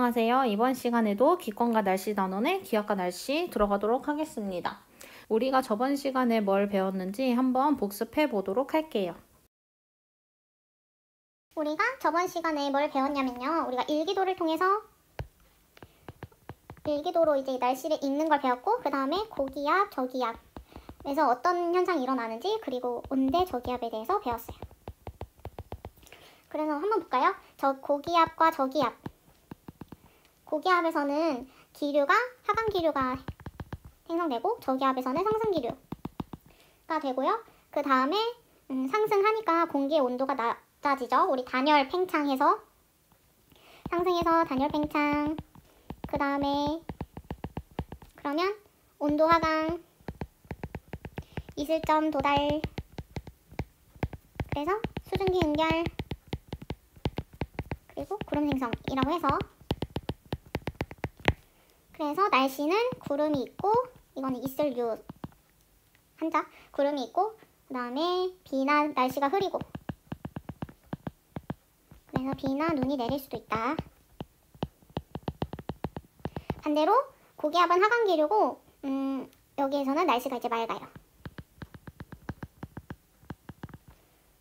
안녕하세요. 이번 시간에도 기권과 날씨 단원의 기압과 날씨 들어가도록 하겠습니다. 우리가 저번 시간에 뭘 배웠는지 한번 복습해 보도록 할게요. 우리가 저번 시간에 뭘 배웠냐면요. 우리가 일기도를 통해서 일기도로 이제 날씨를 읽는 걸 배웠고, 그 다음에 고기압, 저기압에서 어떤 현상이 일어나는지, 그리고 온대, 저기압에 대해서 배웠어요. 그래서 한번 볼까요? 고기압과 저기압. 고기압에서는 기류가 하강 기류가 생성되고, 저기압에서는 상승 기류가 되고요. 그 다음에 상승하니까 공기의 온도가 낮아지죠. 우리 단열 팽창해서 상승해서 단열 팽창. 그 다음에 그러면 온도 하강, 이슬점 도달, 그래서 수증기 응결, 그리고 구름 생성이라고 해서, 그래서 날씨는 구름이 있고, 이거는 있을유 한자, 구름이 있고, 그 다음에 비나 날씨가 흐리고, 그래서 비나 눈이 내릴 수도 있다. 반대로 고기압은 하강 기류고, 여기에서는 날씨가 이제 맑아요.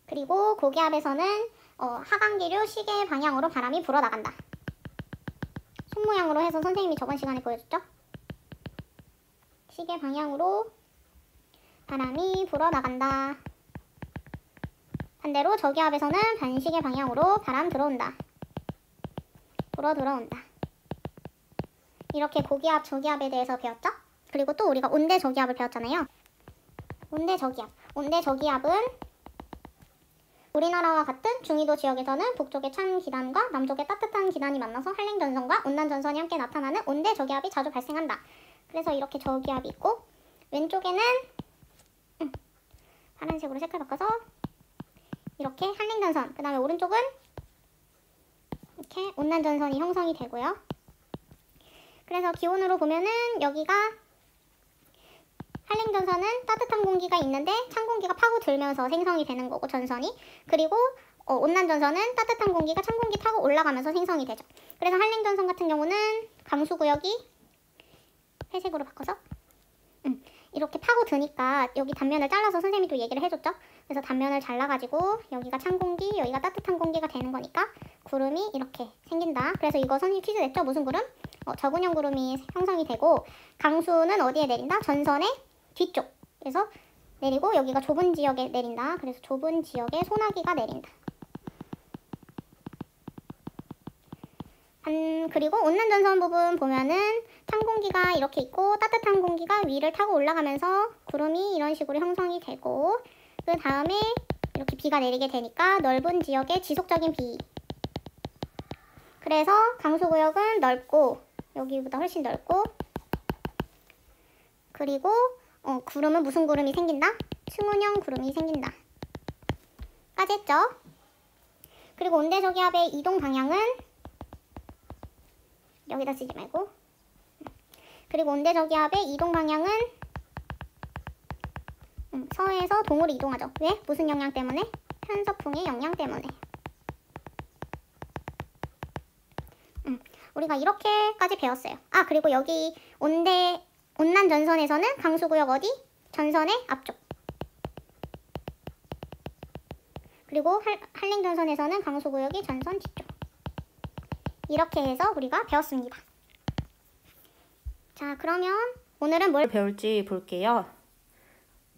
그리고 고기압에서는 하강 기류 시계 방향으로 바람이 불어나간다. 손 모양으로 해서 선생님이 저번 시간에 보여줬죠? 시계 방향으로 바람이 불어나간다. 반대로 저기압에서는 반시계 방향으로 바람 들어온다. 불어 들어온다. 이렇게 고기압, 저기압에 대해서 배웠죠? 그리고 또 우리가 온대, 저기압을 배웠잖아요. 온대, 저기압. 온대, 저기압은 우리나라와 같은 중위도 지역에서는 북쪽의 찬 기단과 남쪽의 따뜻한 기단이 만나서 한랭전선과 온난전선이 함께 나타나는 온대, 저기압이 자주 발생한다. 그래서 이렇게 저기압이 있고, 왼쪽에는 파란색으로 색깔 바꿔서 이렇게 한랭전선, 그 다음에 오른쪽은 이렇게 온난전선이 형성이 되고요. 그래서 기온으로 보면은 여기가 한랭전선은 따뜻한 공기가 있는데 찬 공기가 파고들면서 생성이 되는 거고, 전선이. 그리고 온난전선은 따뜻한 공기가 찬 공기 타고 올라가면서 생성이 되죠. 그래서 한랭전선 같은 경우는 강수구역이 회색으로 바꿔서 이렇게 파고드니까 여기 단면을 잘라서 선생님이 또 얘기를 해줬죠. 그래서 단면을 잘라가지고 여기가 찬 공기, 여기가 따뜻한 공기가 되는 거니까 구름이 이렇게 생긴다. 그래서 이거 선생님 퀴즈 냈죠? 무슨 구름? 저군형 구름이 형성이 되고, 강수는 어디에 내린다? 전선의 뒤쪽에서 내리고, 여기가 좁은 지역에 내린다. 그래서 좁은 지역에 소나기가 내린다. 그리고 온난전선 부분 보면은 찬 공기가 이렇게 있고 따뜻한 공기가 위를 타고 올라가면서 구름이 이런 식으로 형성이 되고, 그 다음에 이렇게 비가 내리게 되니까 넓은 지역의 지속적인 비. 그래서 강수구역은 넓고, 여기보다 훨씬 넓고, 그리고 구름은 무슨 구름이 생긴다? 층운형 구름이 생긴다. 까지 했죠? 그리고 온대저기압의 이동 방향은 여기다 쓰지 말고, 그리고 온대저기압의 이동 방향은 서에서 동으로 이동하죠. 왜? 무슨 영향 때문에? 편서풍의 영향 때문에. 우리가 이렇게까지 배웠어요. 아, 그리고 여기 온난전선에서는 강수구역 어디? 전선의 앞쪽. 그리고 한랭전선에서는 강수구역이 전선 뒤쪽. 이렇게 해서 우리가 배웠습니다. 자, 그러면 오늘은 뭘 배울지 볼게요.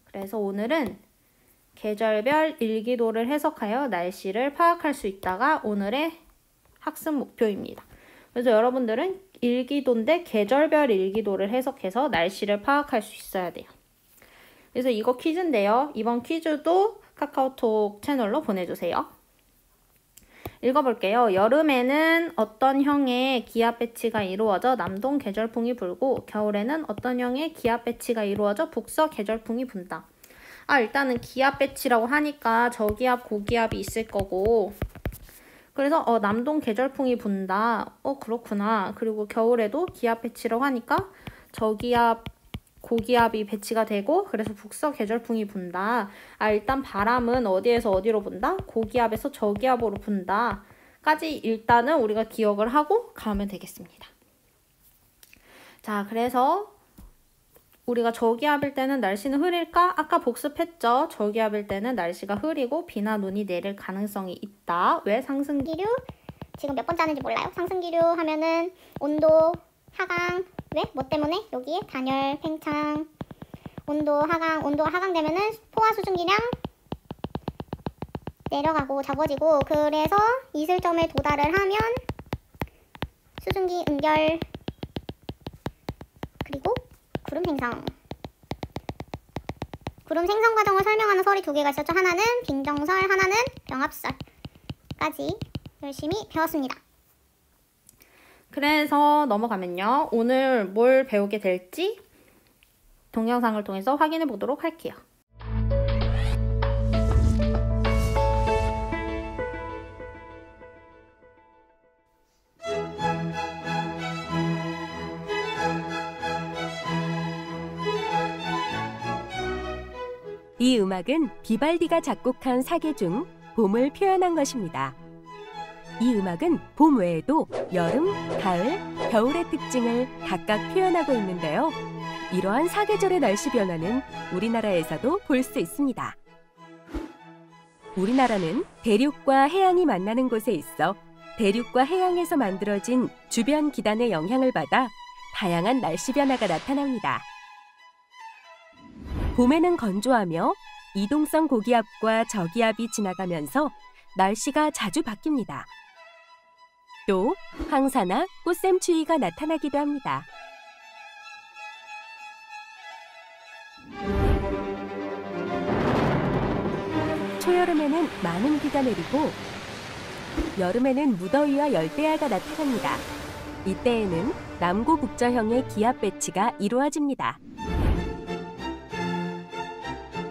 그래서 오늘은 계절별 일기도를 해석하여 날씨를 파악할 수 있다가 오늘의 학습 목표입니다. 그래서 여러분들은 일기도인데 계절별 일기도를 해석해서 날씨를 파악할 수 있어야 돼요. 그래서 이거 퀴즈인데요. 이번 퀴즈도 카카오톡 채널로 보내주세요. 읽어볼게요. 여름에는 어떤 형의 기압 배치가 이루어져 남동 계절풍이 불고, 겨울에는 어떤 형의 기압 배치가 이루어져 북서 계절풍이 분다. 일단은 기압 배치라고 하니까 저기압, 고기압이 있을 거고, 그래서 남동 계절풍이 분다. 그렇구나. 그리고 겨울에도 기압 배치라고 하니까 저기압, 고기압이 배치가 되고, 그래서 북서 계절풍이 분다. 일단 바람은 어디에서 어디로 분다? 고기압에서 저기압으로 분다. 까지 일단은 우리가 기억을 하고 가면 되겠습니다. 자, 그래서 우리가 저기압일 때는 날씨는 흐릴까? 아까 복습했죠? 저기압일 때는 날씨가 흐리고 비나 눈이 내릴 가능성이 있다. 왜? 상승기류? 지금 몇 번째인지 몰라요? 상승기류 하면은 온도 하강. 왜? 뭐 때문에? 여기에 단열, 팽창, 온도가 하강되면은 포화 수증기량 내려가고 적어지고, 그래서 이슬점에 도달을 하면 수증기 응결, 그리고 구름 생성. 구름 생성 과정을 설명하는 설이 두 개가 있었죠. 하나는 빙정설, 하나는 병합설까지 열심히 배웠습니다. 그래서 넘어가면요. 오늘 뭘 배우게 될지 동영상을 통해서 확인해 보도록 할게요. 이 음악은 비발디가 작곡한 사계 중 봄을 표현한 것입니다. 이 음악은 봄 외에도 여름, 가을, 겨울의 특징을 각각 표현하고 있는데요. 이러한 사계절의 날씨 변화는 우리나라에서도 볼 수 있습니다. 우리나라는 대륙과 해양이 만나는 곳에 있어 대륙과 해양에서 만들어진 주변 기단의 영향을 받아 다양한 날씨 변화가 나타납니다. 봄에는 건조하며 이동성 고기압과 저기압이 지나가면서 날씨가 자주 바뀝니다. 또 황사나 꽃샘추위가 나타나기도 합니다. 초여름에는 많은 비가 내리고 여름에는 무더위와 열대야가 나타납니다. 이때에는 남고 북저형의 기압 배치가 이루어집니다.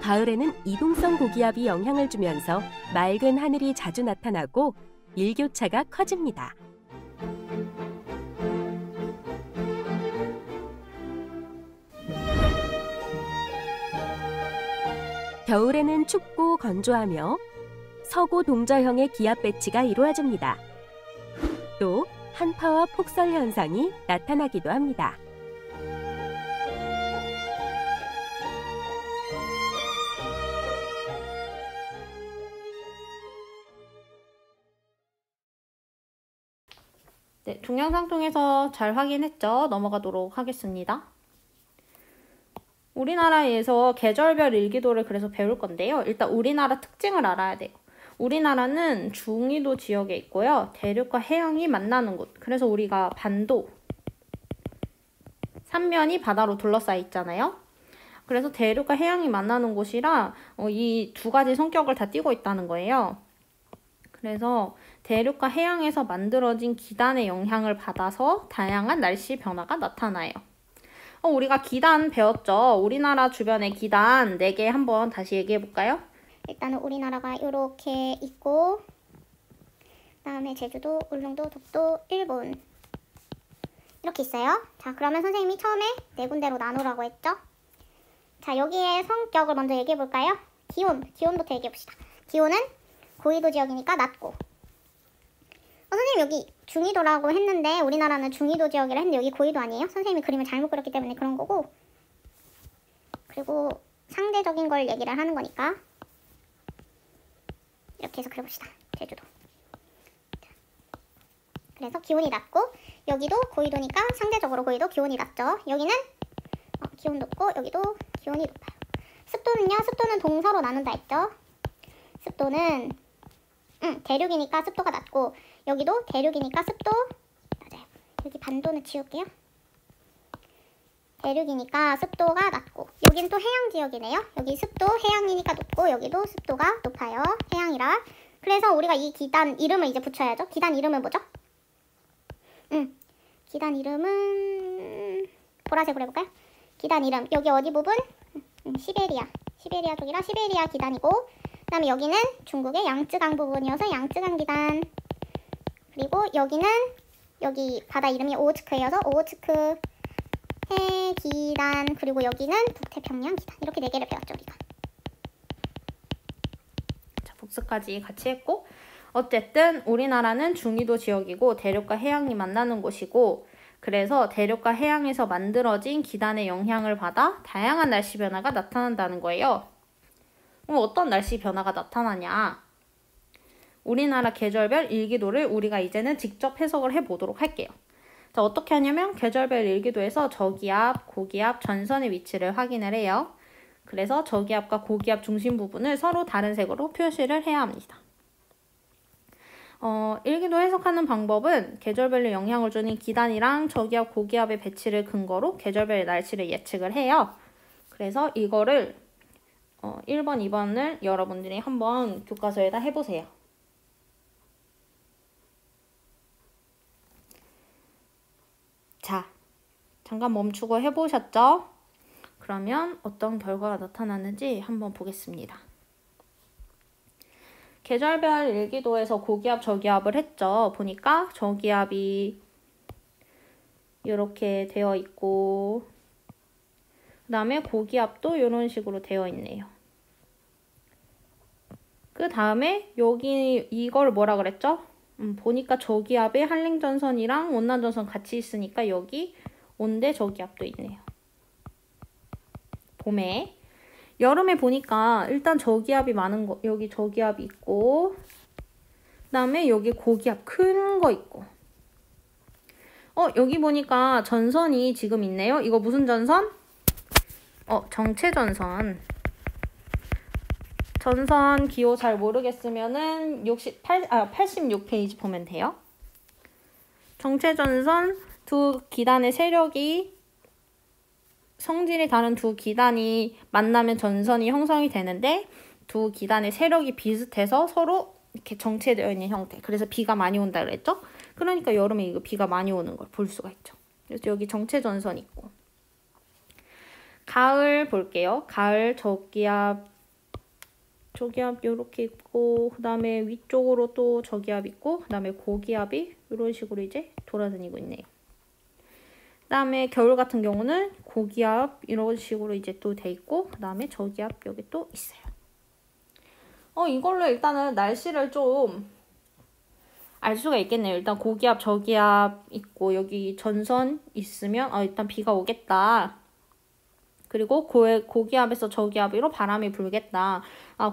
가을에는 이동성 고기압이 영향을 주면서 맑은 하늘이 자주 나타나고 일교차가 커집니다. 겨울에는 춥고 건조하며 서고 동저형의 기압 배치가 이루어집니다. 또 한파와 폭설 현상이 나타나기도 합니다. 네, 동영상 통해서 잘 확인했죠? 넘어가도록 하겠습니다. 우리나라에서 계절별 일기도를 그래서 배울 건데요. 일단 우리나라 특징을 알아야 돼요. 우리나라는 중위도 지역에 있고요. 대륙과 해양이 만나는 곳. 그래서 우리가 반도, 삼면이 바다로 둘러싸여 있잖아요. 그래서 대륙과 해양이 만나는 곳이라 이 두 가지 성격을 다 띠고 있다는 거예요. 그래서 대륙과 해양에서 만들어진 기단의 영향을 받아서 다양한 날씨 변화가 나타나요. 우리가 기단 배웠죠? 우리나라 주변의 기단 4개 한번 다시 얘기해 볼까요? 일단은 우리나라가 이렇게 있고, 그다음에 제주도, 울릉도, 독도, 일본 이렇게 있어요. 자, 그러면 선생님이 처음에 4군데로 나누라고 했죠? 자, 여기에 성격을 먼저 얘기해 볼까요? 기온부터 얘기해 봅시다. 기온은 고위도 지역이니까 낮고, 선생님 여기 중위도라고 했는데 우리나라는 중위도 지역이라 했는데 여기 고위도 아니에요? 선생님이 그림을 잘못 그렸기 때문에 그런 거고, 그리고 상대적인 걸 얘기를 하는 거니까 이렇게 해서 그려봅시다. 제주도. 그래서 기온이 낮고, 여기도 고위도니까 상대적으로 고위도 기온이 낮죠. 여기는 기온 높고, 여기도 기온이 높아요. 습도는요? 습도는 동서로 나눈다 했죠. 습도는 대륙이니까 습도가 낮고, 여기도 대륙이니까 습도 맞아요. 여기 반도는 지울게요. 대륙이니까 습도가 낮고, 여긴 또 해양 지역이네요. 여기 습도 해양이니까 높고, 여기도 습도가 높아요. 해양이라. 그래서 우리가 이 기단 이름을 이제 붙여야죠. 기단 이름은 뭐죠? 기단 이름은 보라색으로 해볼까요? 기단 이름, 여기 어디 부분? 시베리아 쪽이라 시베리아 기단이고, 그 다음에 여기는 중국의 양쯔강 부분이어서 양쯔강 기단, 그리고 여기는 여기 바다 이름이 오호츠크이어서 오호츠크 해 기단, 그리고 여기는 북태평양 기단. 이렇게 4개를 배웠죠 우리가. 자, 복습까지 같이 했고, 어쨌든 우리나라는 중위도 지역이고 대륙과 해양이 만나는 곳이고 그래서 대륙과 해양에서 만들어진 기단의 영향을 받아 다양한 날씨 변화가 나타난다는 거예요. 그럼 어떤 날씨 변화가 나타나냐? 우리나라 계절별 일기도를 우리가 이제는 직접 해석을 해보도록 할게요. 자, 어떻게 하냐면 계절별 일기도에서 저기압, 고기압, 전선의 위치를 확인을 해요. 그래서 저기압과 고기압 중심 부분을 서로 다른 색으로 표시를 해야 합니다. 일기도 해석하는 방법은 계절별로 영향을 주는 기단이랑 저기압, 고기압의 배치를 근거로 계절별 날씨를 예측을 해요. 그래서 이거를 1번, 2번을 여러분들이 한번 교과서에다 해보세요. 자, 잠깐 멈추고 해보셨죠? 그러면 어떤 결과가 나타나는지 한번 보겠습니다. 계절별 일기도에서 고기압, 저기압을 했죠. 보니까 저기압이 이렇게 되어 있고 그 다음에 고기압도 이런 식으로 되어 있네요. 그 다음에 여기 이걸 뭐라 그랬죠? 보니까 저기압에 한랭전선이랑 온난전선 같이 있으니까 여기 온대 저기압도 있네요. 봄에. 여름에 보니까 일단 저기압이 많은 거, 여기 저기압이 있고 그 다음에 여기 고기압 큰 거 있고 여기 보니까 전선이 지금 있네요. 이거 무슨 전선? 정체전선. 전선 기호 잘 모르겠으면은 86페이지 보면 돼요. 정체전선 두 기단의 세력이 성질이 다른 두 기단이 만나면 전선이 형성이 되는데 두 기단의 세력이 비슷해서 서로 이렇게 정체되어 있는 형태. 그래서 비가 많이 온다 그랬죠? 그러니까 여름에 이거 비가 많이 오는 걸 볼 수가 있죠. 그래서 여기 정체전선 있고. 가을 볼게요. 가을 저기압 이렇게 있고 그 다음에 위쪽으로 또 저기압 있고 그 다음에 고기압이 이런 식으로 이제 돌아다니고 있네요. 그 다음에 겨울 같은 경우는 고기압 이런 식으로 이제 또 돼 있고 그 다음에 저기압 여기 또 있어요. 이걸로 일단은 날씨를 좀 알 수가 있겠네요. 일단 고기압, 저기압 있고 여기 전선 있으면 일단 비가 오겠다. 그리고 고기압에서 저기압으로 바람이 불겠다.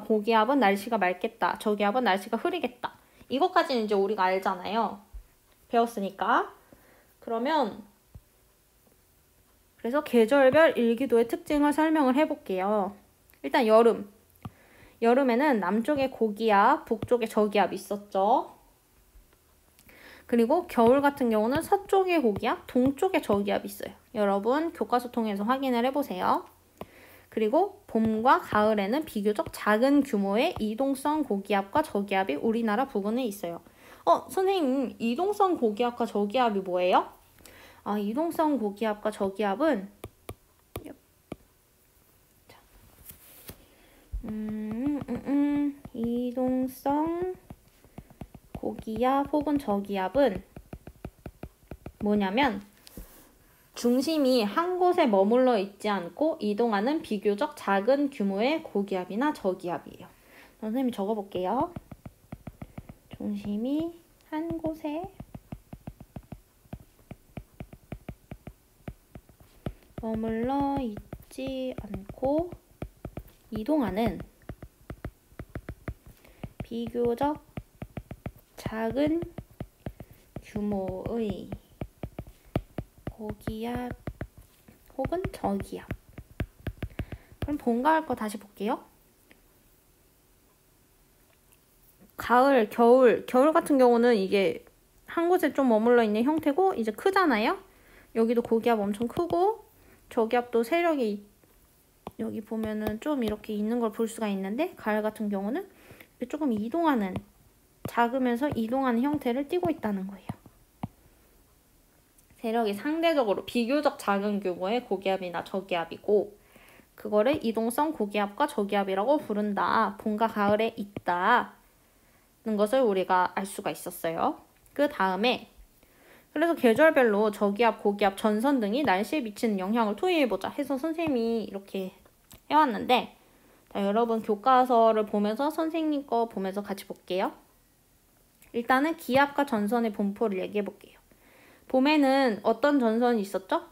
고기압은 날씨가 맑겠다. 저기압은 날씨가 흐리겠다. 이것까지는 이제 우리가 알잖아요. 배웠으니까. 그러면 그래서 계절별 일기도의 특징을 설명을 해볼게요. 일단 여름에는 남쪽에 고기압, 북쪽에 저기압이 있었죠. 그리고 겨울 같은 경우는 서쪽에 고기압, 동쪽에 저기압이 있어요. 여러분 교과서 통해서 확인을 해보세요. 그리고 봄과 가을에는 비교적 작은 규모의 이동성 고기압과 저기압이 우리나라 부근에 있어요. 선생님, 이동성 고기압과 저기압이 뭐예요? 이동성 고기압과 저기압은 이동성 고기압 혹은 저기압은 뭐냐면 중심이 한 곳에 머물러 있지 않고 이동하는 비교적 작은 규모의 고기압이나 저기압이에요. 선생님이 적어볼게요. 중심이 한 곳에 머물러 있지 않고 이동하는 비교적 작은 규모의 고기압 혹은 저기압. 그럼 봄, 가을 거 다시 볼게요. 가을, 겨울 같은 경우는 이게 한 곳에 좀 머물러 있는 형태고 이제 크잖아요. 여기도 고기압 엄청 크고 저기압도 세력이 여기 보면은 좀 이렇게 있는 걸 볼 수가 있는데 가을 같은 경우는 조금 이동하는 작으면서 이동하는 형태를 띠고 있다는 거예요. 세력이 상대적으로 비교적 작은 규모의 고기압이나 저기압이고 그거를 이동성 고기압과 저기압이라고 부른다. 봄과 가을에 있다는 것을 우리가 알 수가 있었어요. 그 다음에 그래서 계절별로 저기압, 고기압, 전선 등이 날씨에 미치는 영향을 토의해보자 해서 선생님이 이렇게 해왔는데 자, 여러분 교과서를 보면서 선생님 거 보면서 같이 볼게요. 일단은 기압과 전선의 분포를 얘기해 볼게요. 봄에는 어떤 전선이 있었죠?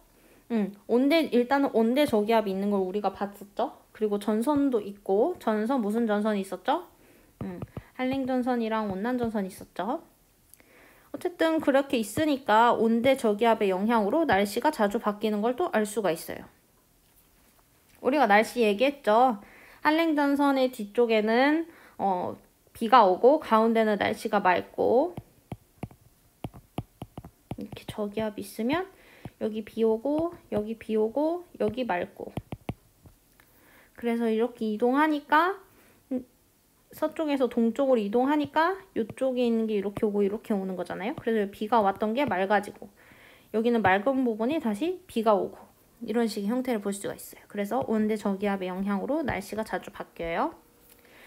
일단은 온대 저기압이 있는 걸 우리가 봤었죠? 그리고 전선도 있고, 무슨 전선이 있었죠? 한랭전선이랑 온난전선이 있었죠? 어쨌든 그렇게 있으니까 온대 저기압의 영향으로 날씨가 자주 바뀌는 걸 또 알 수가 있어요. 우리가 날씨 얘기했죠? 한랭전선의 뒤쪽에는 비가 오고 가운데는 날씨가 맑고, 이렇게 저기압이 있으면 여기 비 오고 여기 비 오고 여기 맑고, 그래서 이렇게 이동하니까 서쪽에서 동쪽으로 이동하니까 이쪽에 있는 게 이렇게 오고 이렇게 오는 거잖아요. 그래서 비가 왔던 게 맑아지고 여기는 맑은 부분이 다시 비가 오고 이런 식의 형태를 볼 수가 있어요. 그래서 온대 저기압의 영향으로 날씨가 자주 바뀌어요.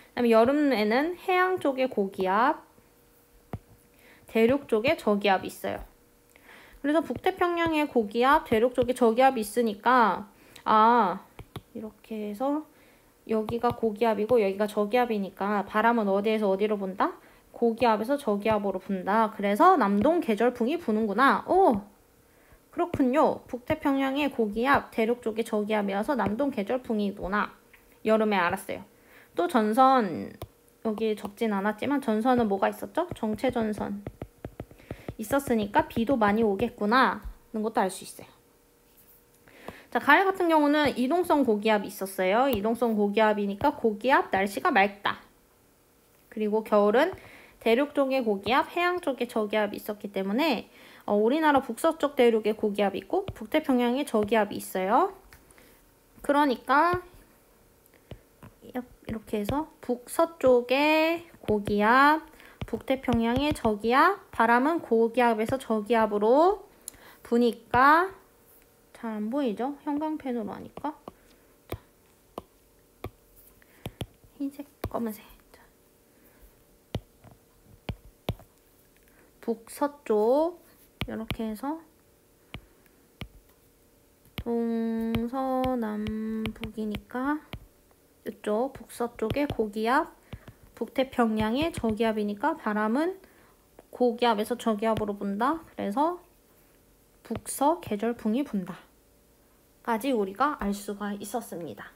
그다음에 여름에는 해양 쪽에 고기압, 대륙 쪽에 저기압이 있어요. 그래서 북태평양에 고기압, 대륙 쪽에 저기압이 있으니까 이렇게 해서 여기가 고기압이고 여기가 저기압이니까 바람은 어디에서 어디로 분다? 고기압에서 저기압으로 분다. 그래서 남동 계절풍이 부는구나. 오! 그렇군요. 북태평양의 고기압, 대륙 쪽에 저기압이어서 남동 계절풍이구나. 여름에 알았어요. 또 전선, 여기 적진 않았지만 전선은 뭐가 있었죠? 정체전선. 있었으니까 비도 많이 오겠구나 하는 것도 알 수 있어요. 자, 가을 같은 경우는 이동성 고기압이 있었어요. 이동성 고기압이니까 고기압, 날씨가 맑다. 그리고 겨울은 대륙 쪽에 고기압, 해양 쪽에 저기압이 있었기 때문에 우리나라 북서쪽 대륙에 고기압이 있고 북태평양에 저기압이 있어요. 그러니까 이렇게 해서 북서쪽에 고기압, 북태평양의 저기압, 바람은 고기압에서 저기압으로 부니까 잘 안 보이죠? 형광펜으로 하니까. 흰색, 검은색. 북서쪽 이렇게 해서 동서남북이니까 이쪽 북서쪽에 고기압, 북태평양의 저기압이니까 바람은 고기압에서 저기압으로 분다. 그래서 북서 계절풍이 분다. 까지 우리가 알 수가 있었습니다.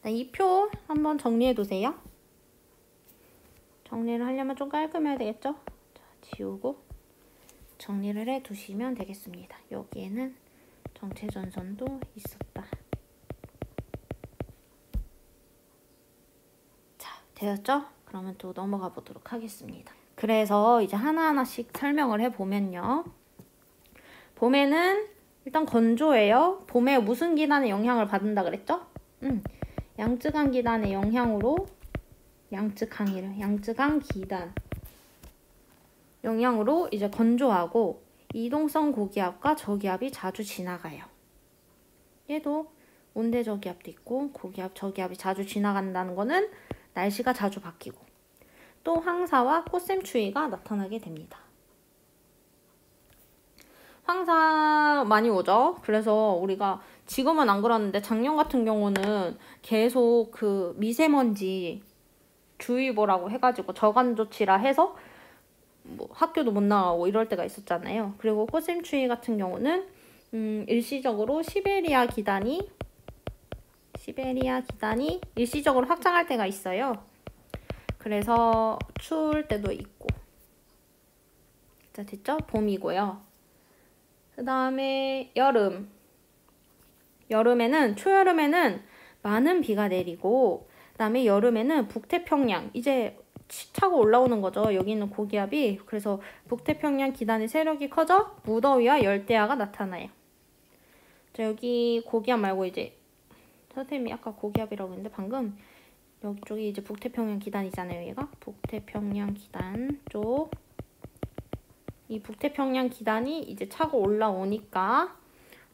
이 표 한번 정리해 두세요. 정리를 하려면 좀 깔끔해야 되겠죠? 자, 지우고 정리를 해 두시면 되겠습니다. 여기에는 정체전선도 있었다. 자, 되었죠? 그러면 또 넘어가 보도록 하겠습니다. 그래서 이제 하나하나씩 설명을 해보면요. 봄에는 일단 건조해요. 봄에 무슨 기단의 영향을 받는다 그랬죠? 양쯔강 기단의 영향으로 양쯔강 기단 영향으로 이제 건조하고 이동성 고기압과 저기압이 자주 지나가요. 얘도 온대 저기압도 있고 고기압, 저기압이 자주 지나간다는 거는 날씨가 자주 바뀌고 또 황사와 꽃샘추위가 나타나게 됩니다. 황사 많이 오죠. 그래서 우리가 지금은 안 그러는데 작년 같은 경우는 계속 그 미세먼지 주의보라고 해가지고 저감 조치라 해서 뭐 학교도 못 나가고 이럴 때가 있었잖아요. 그리고 꽃샘추위 같은 경우는 일시적으로 시베리아 기단이 일시적으로 확장할 때가 있어요. 그래서 추울 때도 있고. 자, 됐죠? 봄이고요. 그 다음에 초여름에는 많은 비가 내리고, 그 다음에 여름에는 북태평양, 이제 차고 올라오는 거죠. 여기 있는 고기압이. 그래서 북태평양 기단의 세력이 커져 무더위와 열대야가 나타나요. 자, 여기 고기압 말고 이제 선생님이 아까 고기압이라고 했는데 방금 여기쪽이 이제 북태평양 기단이잖아요. 얘가 북태평양 기단 쪽. 이 북태평양 기단이 이제 차고 올라오니까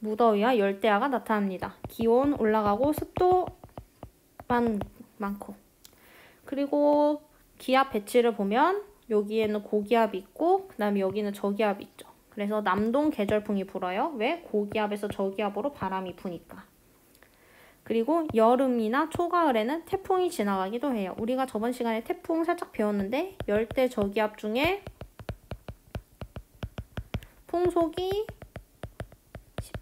무더위와 열대야가 나타납니다. 기온 올라가고 습도만 많고. 그리고 기압 배치를 보면 여기에는 고기압이 있고 그 다음에 여기는 저기압이 있죠. 그래서 남동 계절풍이 불어요. 왜? 고기압에서 저기압으로 바람이 부니까. 그리고 여름이나 초가을에는 태풍이 지나가기도 해요. 우리가 저번 시간에 태풍 살짝 배웠는데 열대 저기압 중에 풍속이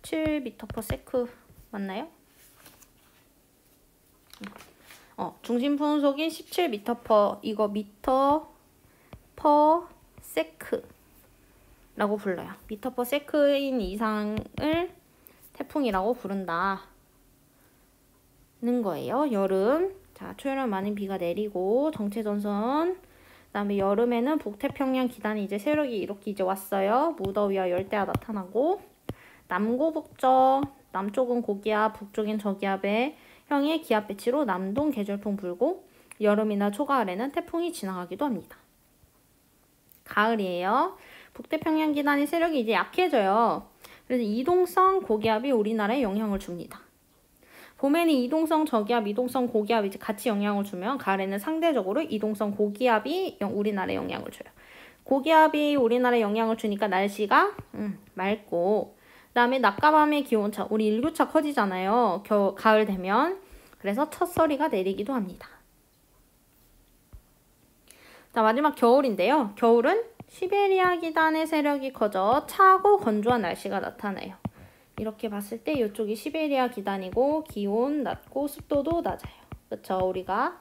17m/s 맞나요? 중심 풍속이 17m 이거 m/s 라고 불러요. m/s인 이상을 태풍이라고 부른다는 거예요. 여름. 자, 초여름 많은 비가 내리고 정체전선. 그다음에 여름에는 북태평양 기단이 이제 세력이 이렇게 이제 왔어요. 무더위와 열대가 나타나고 남고북저 남쪽은 고기압, 북쪽인 저기압의 형의 기압 배치로 남동 계절풍 불고 여름이나 초가을에는 태풍이 지나가기도 합니다. 가을이에요. 북태평양 기단의 세력이 이제 약해져요. 그래서 이동성 고기압이 우리나라에 영향을 줍니다. 봄에는 이동성 저기압, 이동성 고기압이 이제 같이 영향을 주면 가을에는 상대적으로 이동성 고기압이 우리나라에 영향을 줘요. 고기압이 우리나라에 영향을 주니까 날씨가 맑고 그다음에 낮과 밤의 기온차, 우리 일교차 커지잖아요. 가을 되면. 그래서 첫서리가 내리기도 합니다. 자, 마지막 겨울인데요. 겨울은 시베리아 기단의 세력이 커져 차고 건조한 날씨가 나타나요. 이렇게 봤을 때 이쪽이 시베리아 기단이고 기온 낮고 습도도 낮아요. 그쵸? 우리가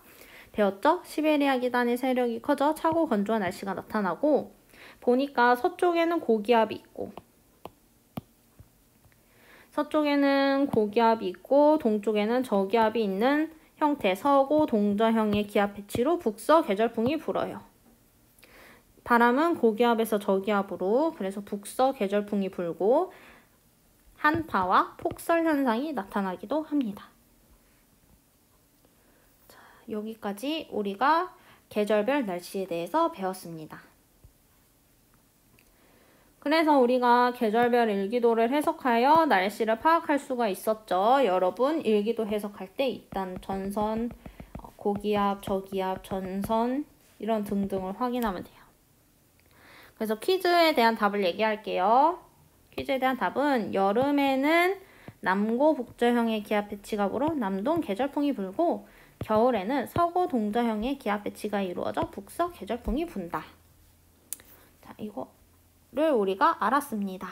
배웠죠? 시베리아 기단의 세력이 커져 차고 건조한 날씨가 나타나고 보니까 서쪽에는 고기압이 있고 동쪽에는 저기압이 있는 형태 서고 동저형의 기압 배치로 북서 계절풍이 불어요. 바람은 고기압에서 저기압으로 그래서 북서 계절풍이 불고 한파와 폭설 현상이 나타나기도 합니다. 자, 여기까지 우리가 계절별 날씨에 대해서 배웠습니다. 그래서 우리가 계절별 일기도를 해석하여 날씨를 파악할 수가 있었죠. 여러분 일기도 해석할 때 일단 전선, 고기압, 저기압, 전선 이런 등등을 확인하면 돼요. 그래서 퀴즈에 대한 답을 얘기할게요. 퀴즈에 대한 답은 여름에는 남고 북저형의 기압 배치가 불어 남동 계절풍이 불고 겨울에는 서고 동저형의 기압 배치가 이루어져 북서 계절풍이 분다. 자, 이거를 우리가 알았습니다.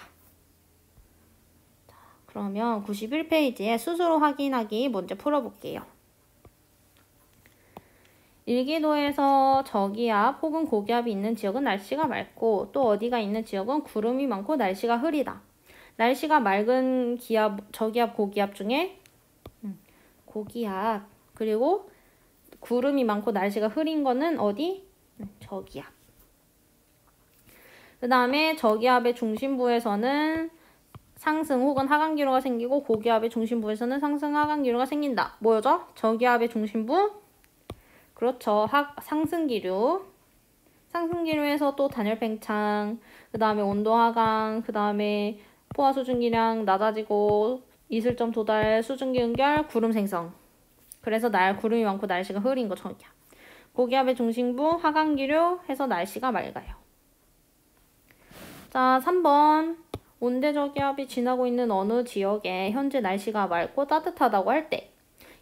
자, 그러면 91페이지에 스스로 확인하기 문제 풀어볼게요. 일기도에서 저기압 혹은 고기압이 있는 지역은 날씨가 맑고 또 어디가 있는 지역은 구름이 많고 날씨가 흐리다. 날씨가 맑은 기압, 저기압, 고기압 중에 고기압 그리고 구름이 많고 날씨가 흐린 거는 어디? 저기압. 그 다음에 저기압의 중심부에서는 상승 혹은 하강 기류가 생기고 고기압의 중심부에서는 상승, 하강 기류가 생긴다. 뭐죠? 저기압의 중심부? 그렇죠. 상승기류. 상승기류에서 또 단열 팽창, 그 다음에 온도 하강, 그 다음에 포화 수증기량 낮아지고 이슬점 도달, 수증기 응결, 구름 생성. 그래서 구름이 많고 날씨가 흐린 거 저기압. 고기압의 중심부, 하강기류 해서 날씨가 맑아요. 자, 3번. 온대저기압이 지나고 있는 어느 지역에 현재 날씨가 맑고 따뜻하다고 할 때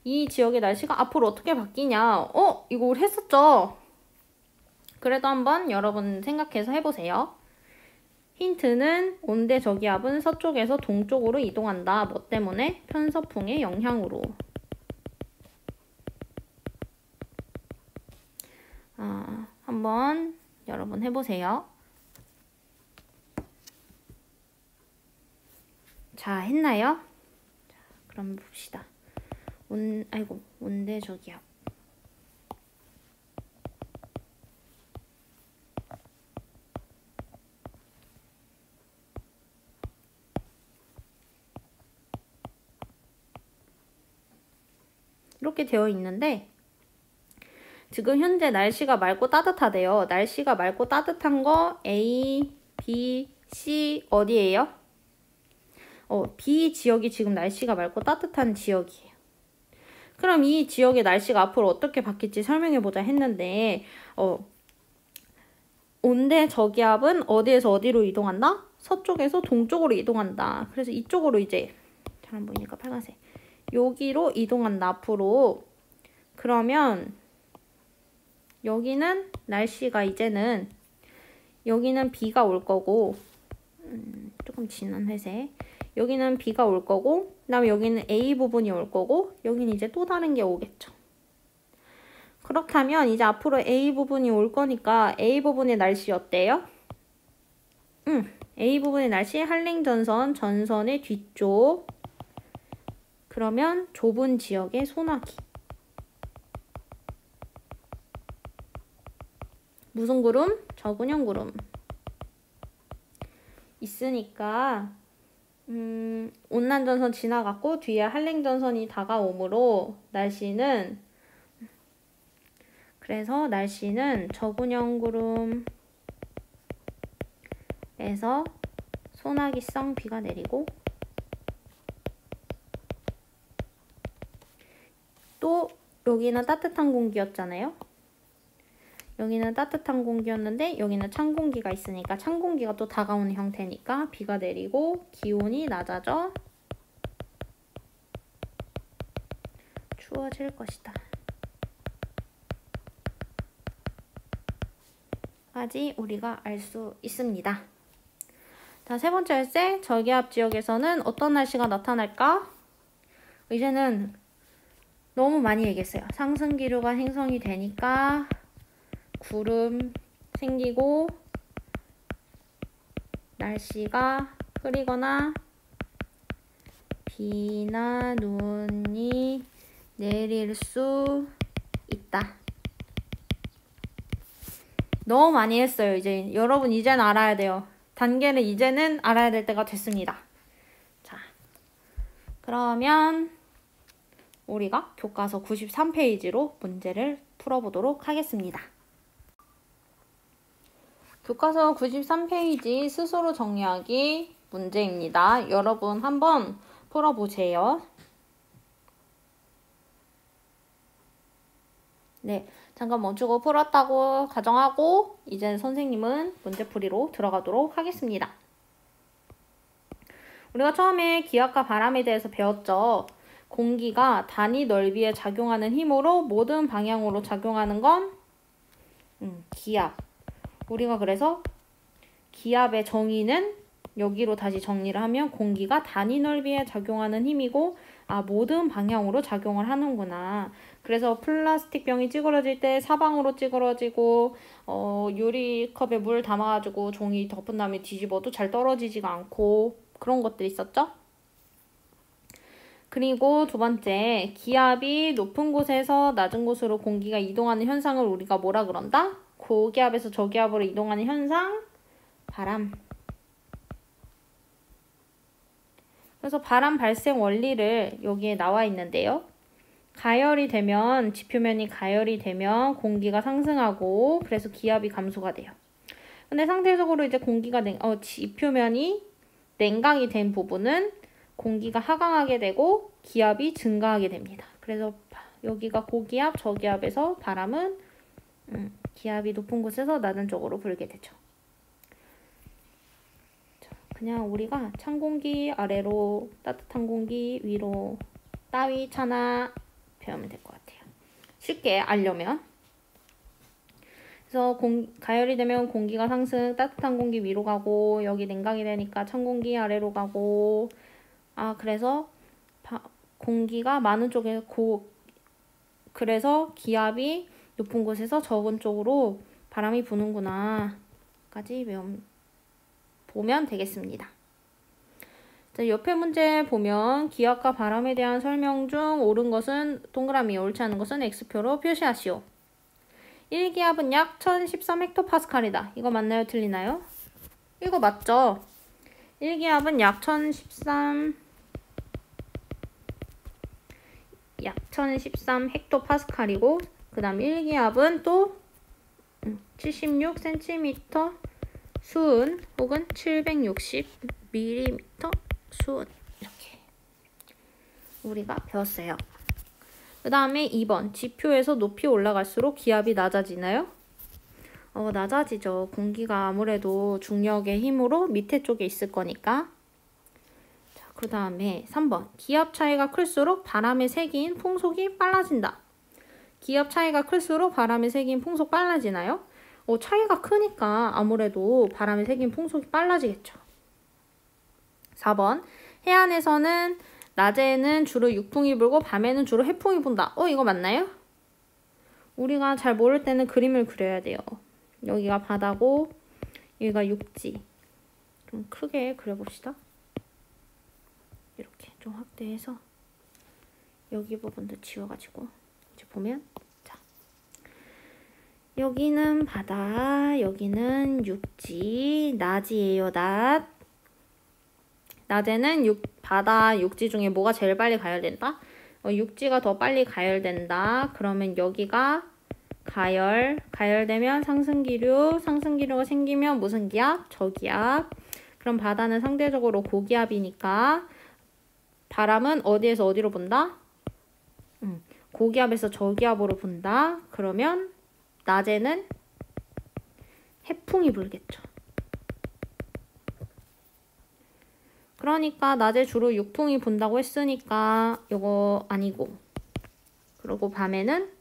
이 지역의 날씨가 앞으로 어떻게 바뀌냐? 이거 우리 했었죠? 그래도 한번 여러분 생각해서 해보세요. 힌트는 온대저기압은 서쪽에서 동쪽으로 이동한다. 뭐 때문에? 편서풍의 영향으로. 한번 여러분 해보세요. 자, 했나요? 자, 그럼 봅시다. 온대저기압. 이렇게 되어 있는데 지금 현재 날씨가 맑고 따뜻하대요. 날씨가 맑고 따뜻한 거 A, B, C 어디예요? B 지역이 지금 날씨가 맑고 따뜻한 지역이에요. 그럼 이 지역의 날씨가 앞으로 어떻게 바뀔지 설명해보자 했는데 온대저기압은 어디에서 어디로 이동한다? 서쪽에서 동쪽으로 이동한다. 그래서 이쪽으로 이제 잘 안 보이니까 빨간색. 여기로 이동한다 앞으로. 그러면 여기는 날씨가 이제는 여기는 비가 올 거고 조금 진한 회색. 여기는 B가 올 거고, 그 다음에 여기는 A 부분이 올 거고, 여기는 이제 또 다른 게 오겠죠. 그렇다면 이제 앞으로 A 부분이 올 거니까 A 부분의 날씨 어때요? A 부분의 날씨 한랭전선, 전선의 뒤쪽. 그러면 좁은 지역의 소나기. 무슨 구름? 저근형 구름. 있으니까 온난전선 지나갔고 뒤에 한랭전선이 다가오므로 그래서 날씨는 저근형 구름에서 소나기성 비가 내리고 또 여기는 따뜻한 공기였잖아요. 여기는 따뜻한 공기였는데 여기는 찬 공기가 있으니까 찬 공기가 또 다가오는 형태니까 비가 내리고 기온이 낮아져 추워질 것이다. 까지 우리가 알 수 있습니다. 자, 세 번째 열쇠, 저기압 지역에서는 어떤 날씨가 나타날까? 이제는 너무 많이 얘기했어요. 상승 기류가 형성이 되니까 구름 생기고 날씨가 흐리거나 비나 눈이 내릴 수 있다. 너무 많이 했어요. 이제 여러분 이제는 알아야 돼요. 단계를 이제는 알아야 될 때가 됐습니다. 자, 그러면 우리가 교과서 93페이지로 문제를 풀어보도록 하겠습니다. 교과서 93페이지 스스로 정리하기 문제입니다. 여러분 한번 풀어보세요. 네, 잠깐 멈추고 풀었다고 가정하고 이제 선생님은 문제풀이로 들어가도록 하겠습니다. 우리가 처음에 기압과 바람에 대해서 배웠죠. 공기가 단위 넓이에 작용하는 힘으로 모든 방향으로 작용하는 건 기압. 우리가 그래서 기압의 정의는 여기로 다시 정리를 하면 공기가 단위 넓이에 작용하는 힘이고 모든 방향으로 작용을 하는구나. 그래서 플라스틱 병이 찌그러질 때 사방으로 찌그러지고 유리컵에 물 담아가지고 종이 덮은 다음에 뒤집어도 잘 떨어지지가 않고 그런 것들이 있었죠. 그리고 두 번째, 기압이 높은 곳에서 낮은 곳으로 공기가 이동하는 현상을 우리가 뭐라 그런다? 고기압에서 저기압으로 이동하는 현상, 바람. 그래서 바람 발생 원리를 여기에 나와 있는데요. 가열이 되면, 지표면이 가열이 되면 공기가 상승하고 그래서 기압이 감소가 돼요. 근데 상대적으로 이제 공기가 지표면이 냉각이 된 부분은 공기가 하강하게 되고 기압이 증가하게 됩니다. 그래서 여기가 고기압, 저기압에서 바람은 기압이 높은 곳에서 낮은 쪽으로 불게 되죠. 자, 그냥 우리가 찬 공기 아래로, 따뜻한 공기 위로, 따위, 차나 배우면 될 것 같아요. 쉽게 알려면. 그래서 가열이 되면 공기가 상승, 따뜻한 공기 위로 가고 여기 냉각이 되니까 찬 공기 아래로 가고 그래서 공기가 많은 쪽에 그래서 기압이 높은 곳에서 적은 쪽으로 바람이 부는구나 까지 보면 되겠습니다. 자, 옆에 문제 보면 기압과 바람에 대한 설명 중 옳은 것은 동그라미, 옳지 않은 것은 X표로 표시하시오. 1기압은 약 1013헥토파스칼이다. 이거 맞나요? 틀리나요? 이거 맞죠? 1기압은 약 1013 헥토파스칼이고 그 다음 1기압은 또 76cm 수은 혹은 760mm 수은 이렇게 우리가 배웠어요. 그 다음에 2번 지표에서 높이 올라갈수록 기압이 낮아지나요? 낮아지죠. 공기가 아무래도 중력의 힘으로 밑에 쪽에 있을 거니까. 자, 그 다음에 3번 기압 차이가 클수록 바람의 세기인 풍속이 빨라진다. 기압 차이가 클수록 바람의 세기인 풍속 빨라지나요? 차이가 크니까 아무래도 바람의 세기인 풍속이 빨라지겠죠. 4번. 해안에서는 낮에는 주로 육풍이 불고 밤에는 주로 해풍이 분다. 이거 맞나요? 우리가 잘 모를 때는 그림을 그려야 돼요. 여기가 바다고 여기가 육지. 좀 크게 그려봅시다. 이렇게 좀 확대해서 여기 부분도 지워가지고 이제 보면 자, 여기는 바다, 여기는 육지, 낮이에요. 낮에는 바다, 육지 중에 뭐가 제일 빨리 가열된다? 육지가 더 빨리 가열된다. 그러면 여기가 가열되면 상승기류가 생기면 무슨 기압? 저기압. 그럼 바다는 상대적으로 고기압이니까 바람은 어디에서 어디로 분다? 고기압에서 저기압으로 분다. 그러면 낮에는 해풍이 불겠죠. 그러니까 낮에 주로 육풍이 분다고 했으니까 이거 아니고, 그리고 밤에는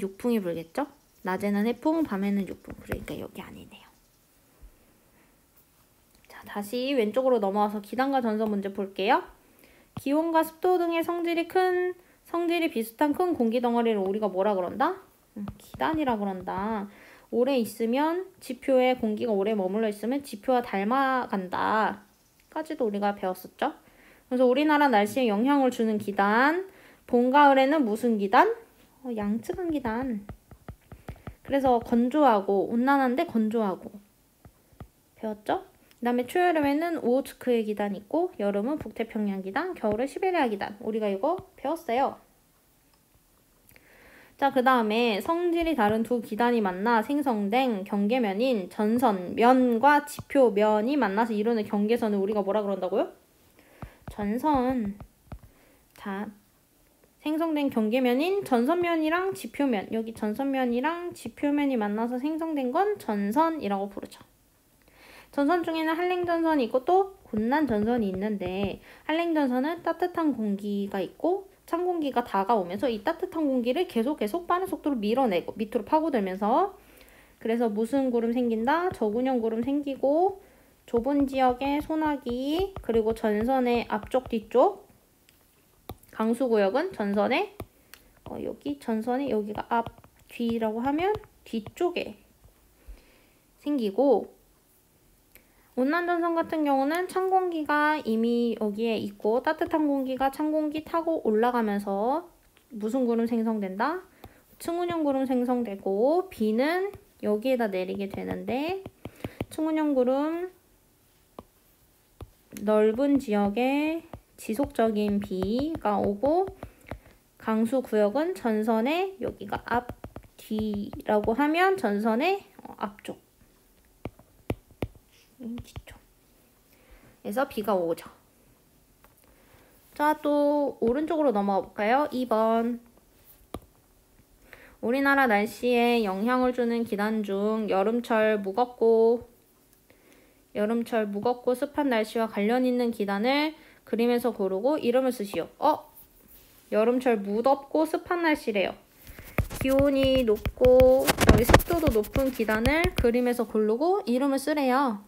육풍이 불겠죠? 낮에는 해풍, 밤에는 육풍. 그러니까 여기 아니네요. 자, 다시 왼쪽으로 넘어와서 기단과 전선 문제 볼게요. 기온과 습도 등의 성질이 비슷한 큰 공기 덩어리를 우리가 뭐라 그런다? 기단이라 그런다. 오래 있으면 지표에 공기가 오래 머물러 있으면 지표와 닮아간다. 까지도 우리가 배웠었죠. 그래서 우리나라 날씨에 영향을 주는 기단. 봄, 가을에는 무슨 기단? 양측한 기단. 그래서 건조하고 온난한데 건조하고 배웠죠? 그 다음에 초여름에는 오호츠크의 기단 있고 여름은 북태평양 기단, 겨울은 시베리아 기단. 우리가 이거 배웠어요. 자, 그 다음에 성질이 다른 두 기단이 만나 생성된 경계면인 전선면과 지표면이 만나서 이루는 경계선을 우리가 뭐라 그런다고요? 전선. 자, 생성된 경계면인 전선면이랑 지표면, 여기 전선면이랑 지표면이 만나서 생성된 건 전선이라고 부르죠. 전선 중에는 한랭전선이 있고 또 곤난전선이 있는데, 한랭전선은 따뜻한 공기가 있고 찬 공기가 다가오면서 이 따뜻한 공기를 계속 빠른 속도로 밀어내고 밑으로 파고들면서, 그래서 무슨 구름 생긴다? 저군형 구름 생기고 좁은 지역에 소나기, 그리고 전선의 앞쪽 뒤쪽 강수구역은 전선의 여기가 앞 뒤라고 하면 뒤쪽에 생기고, 온난전선 같은 경우는 찬 공기가 이미 여기에 있고 따뜻한 공기가 찬 공기 타고 올라가면서 무슨 구름 생성된다? 층운형 구름 생성되고, 비는 여기에다 내리게 되는데 층운형 구름 넓은 지역에 지속적인 비가 오고, 강수구역은 전선의 여기가 앞 뒤라고 하면 전선의 앞쪽 뒤쪽 에서 비가 오죠. 자, 또 오른쪽으로 넘어가 볼까요? 2번. 우리나라 날씨에 영향을 주는 기단 중 여름철 무겁고 습한 날씨와 관련 있는 기단을 그림에서 고르고 이름을 쓰시오. 여름철 무덥고 습한 날씨래요. 기온이 높고 여기 습도도 높은 기단을 그림에서 고르고 이름을 쓰래요.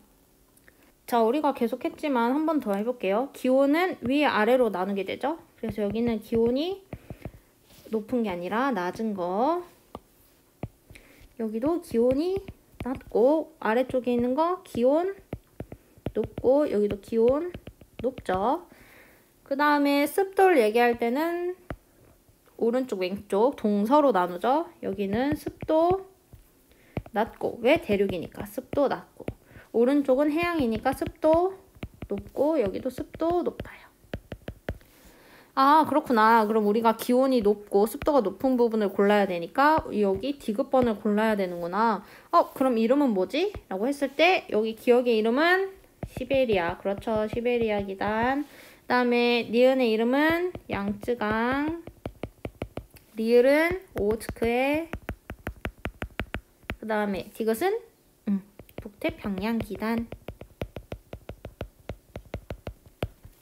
자, 우리가 계속 했지만 한 번 더 해볼게요. 기온은 위아래로 나누게 되죠. 그래서 여기는 기온이 높은 게 아니라 낮은 거, 여기도 기온이 낮고 아래쪽에 있는 거 기온 높고, 여기도 기온 높죠. 그 다음에 습도를 얘기할 때는 오른쪽 왼쪽 동서로 나누죠. 여기는 습도 낮고, 왜? 대륙이니까 습도 낮고, 오른쪽은 해양이니까 습도 높고, 여기도 습도 높아요. 아, 그렇구나. 그럼 우리가 기온이 높고 습도가 높은 부분을 골라야 되니까 여기 디귿번을 골라야 되는구나. 그럼 이름은 뭐지? 라고 했을 때 여기 기억의 이름은 시베리아. 그렇죠. 시베리아 기단. 그 다음에 니은의 이름은 양쯔강. 리을은 오호츠크에. 그 다음에 디귿은 북태평양 기단.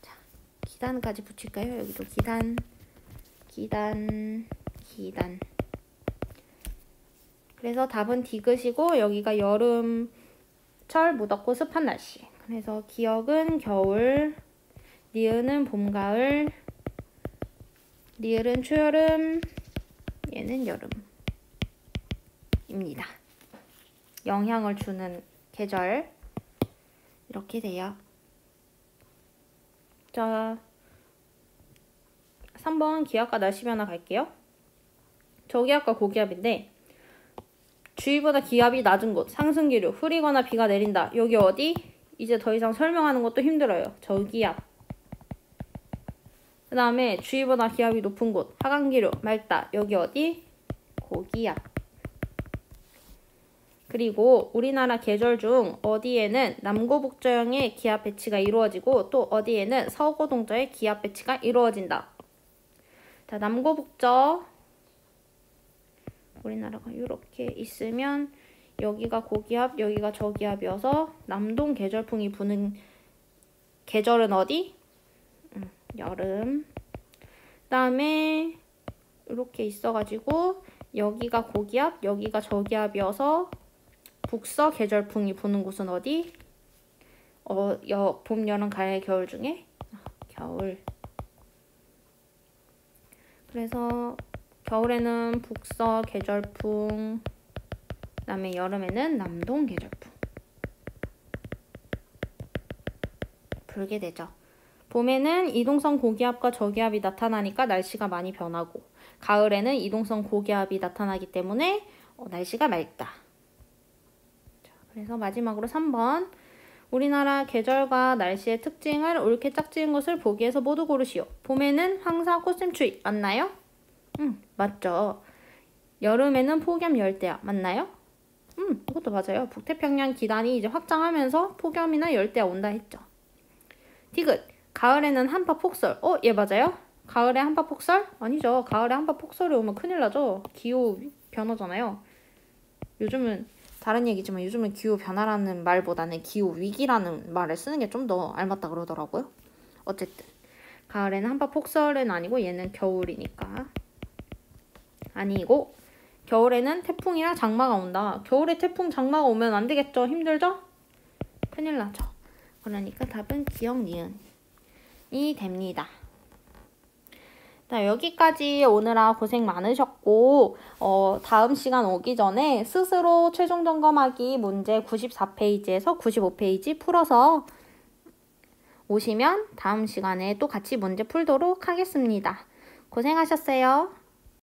자, 기단까지 붙일까요? 여기도 기단. 그래서 답은 디귿이고, 여기가 여름철 무덥고 습한 날씨. 그래서 기역은 겨울, 니은은 봄, 가을, 리을은 초여름, 얘는 여름입니다. 영향을 주는 계절 이렇게 돼요. 자, 3번 기압과 날씨 변화 갈게요. 저기압과 고기압인데 주위보다 기압이 낮은 곳, 상승기류, 흐리거나 비가 내린다. 여기 어디? 이제 더 이상 설명하는 것도 힘들어요. 저기압. 그 다음에 주위보다 기압이 높은 곳, 하강기류, 맑다. 여기 어디? 고기압. 그리고 우리나라 계절 중 어디에는 남고북저형의 기압 배치가 이루어지고 또 어디에는 서고동저의 기압 배치가 이루어진다. 자, 남고북저 우리나라가 이렇게 있으면 여기가 고기압, 여기가 저기압이어서 남동 계절풍이 부는 계절은 어디? 여름. 그 다음에 이렇게 있어가지고 여기가 고기압, 여기가 저기압이어서 북서 계절풍이 부는 곳은 어디? 봄, 여름, 가을, 겨울 중에 겨울. 그래서 겨울에는 북서 계절풍, 그 다음에 여름에는 남동 계절풍 불게 되죠. 봄에는 이동성 고기압과 저기압이 나타나니까 날씨가 많이 변하고 가을에는 이동성 고기압이 나타나기 때문에 날씨가 맑다. 자, 그래서 마지막으로 3번 우리나라 계절과 날씨의 특징을 옳게 짝지은 것을 보기에서 모두 고르시오. 봄에는 황사 꽃샘추위 맞나요? 맞죠. 여름에는 폭염 열대야 맞나요? 이것도 맞아요. 북태평양 기단이 이제 확장하면서 폭염이나 열대야 온다 했죠. 디귿 가을에는 한파 폭설. 얘 맞아요? 가을에 한파 폭설? 아니죠. 가을에 한파 폭설이 오면 큰일 나죠. 기후 변화잖아요. 요즘은 다른 얘기지만 요즘은 기후 변화라는 말보다는 기후 위기라는 말을 쓰는 게 좀 더 알맞다 그러더라고요. 어쨌든 가을에는 한파 폭설은 아니고 얘는 겨울이니까 아니고 겨울에는 태풍이랑 장마가 온다. 겨울에 태풍 장마가 오면 안 되겠죠? 힘들죠? 큰일 나죠. 그러니까 답은 기역 니은이 됩니다. 자, 여기까지 오느라 고생 많으셨고 다음 시간 오기 전에 스스로 최종 점검하기 문제 94페이지에서 95페이지 풀어서 오시면 다음 시간에 또 같이 문제 풀도록 하겠습니다. 고생하셨어요.